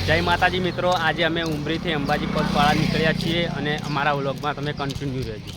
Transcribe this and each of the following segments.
જય માતાજી મિત્રો, આજે અમે ઉમરીથી અંબાજી પગપાળા નીકળ્યા છીએ અને અમારા વ્લોગમાં તમે કન્ટિન્યુ રહેજો.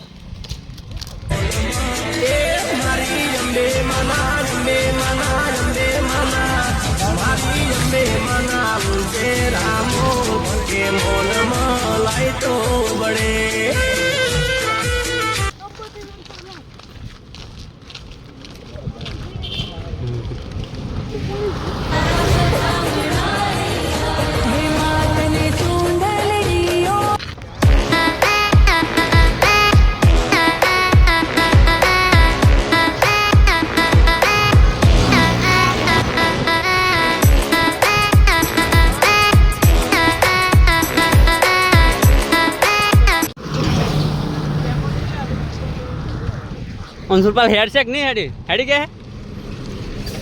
અંશુરપાલ હેડશેક નહીં હેડી હેડી કે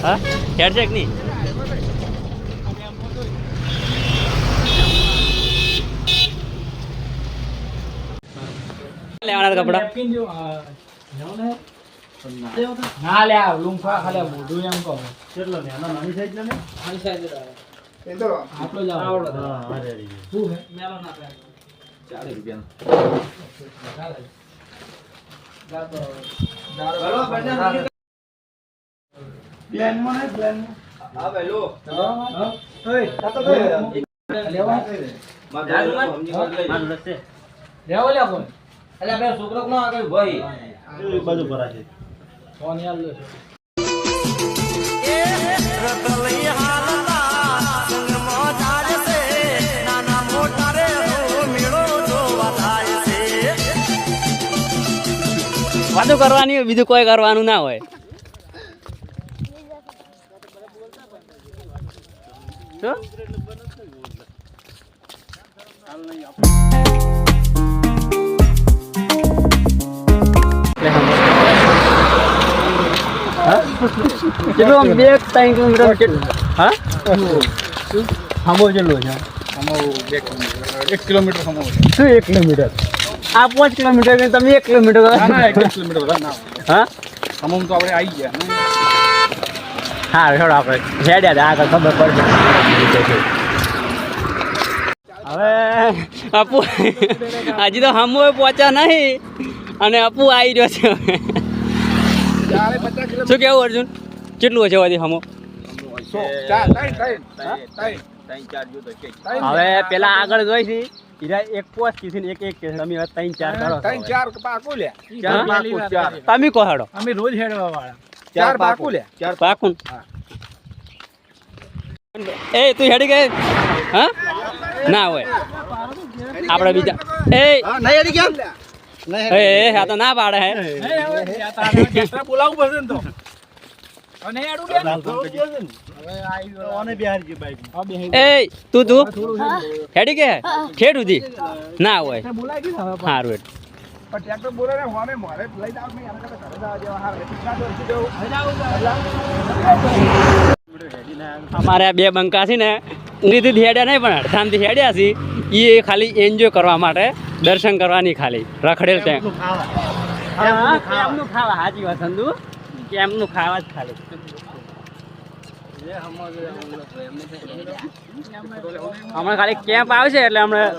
હા હેડશેક નહીં લેવાના કપડા ના લે લુંફા ખાલી મોઢું એમ કહો કેટલો ને આના નાની સાઈઝ ને નાની સાઈઝ એ તો આપણો જ આવડો હા રેડી શું હે મેલો ના થાય 40 રૂપિયા ગાતો દારો પ્લાન માં હે પ્લાન આ વેલો ઓય તાતો લેવા મારું રસ્તે લેવો લે કોણ એટલે બે છોકરો નો આગળ ભાઈ એ બાજુ ભરા છે ફોન યાર લે એ રતલઈ હાલતા સંગ મોટાર છે નાના મોટા રે મેળો જોવા થાય છે વાતો કરવાની હોય, બીજું કોઈ કરવાનું ના હોય. શું ચલો આમ 2-3 કિલોમીટર હા હમો ચલો છે હમો 2 કિલોમીટર 1 કિલોમીટર હમો શું 1 કિલોમીટર આ 5 કિલોમીટર કે તમે 1 કિલોમીટર ના ના 1 કિલોમીટર બધા ના હા હમો તો આપણે આવી ગયા હા છોડો આપણે હેડ્યા આગળ ખબર પડશે. હવે અપુ હજી તો હમો પહોંચ્યા નહીં અને અપુ આવી રહ્યો છે. શું કેવું અર્જુન, કેટલું હશે હજી હમો? હવે પેલા આગળ જોઈ છે એક પોસ્ટ કીધી એક એક તમે 3-4 કરો 3-4 પાકું લે 4 પાકું 4 તમે કહો હેડો અમે રોજ હેડવા વાળા 4 પાકું લે 4 પાકું. એ તું હેડી ગઈ હા ના હોય આપણે બીજા એ નહીં હેડી કેમ એ આ તો ના પાડે હે બોલાવું પડશે ને તો અને હેડું કે હવે આવી ઓને બિહાર જે બાઈક એ તું હેડી કે ઠેડ ઉધી ના હોય બોલાય કે હવે સારું એટલે પણ ટ્રેક્ટર બોલે ને હોમે મારે લઈ જાવ નહીં આને ઘરે જવા દેવા હાર કેટલા દોરથી જવું અમારે આ બે બંકા છે ને ઊંધીથી હેડ્યા નહીં પણ અડધામથી હેડ્યા છે. એ ખાલી એન્જોય કરવા માટે દર્શન કરવાની ખાલી રખડેલ ત્યાં કેમનું ખાવા હાજી વાત સંધુ કેમનું ખાવા જ ખાલી હમણાં ખાલી કેમ્પ આવશે એટલે હમણાં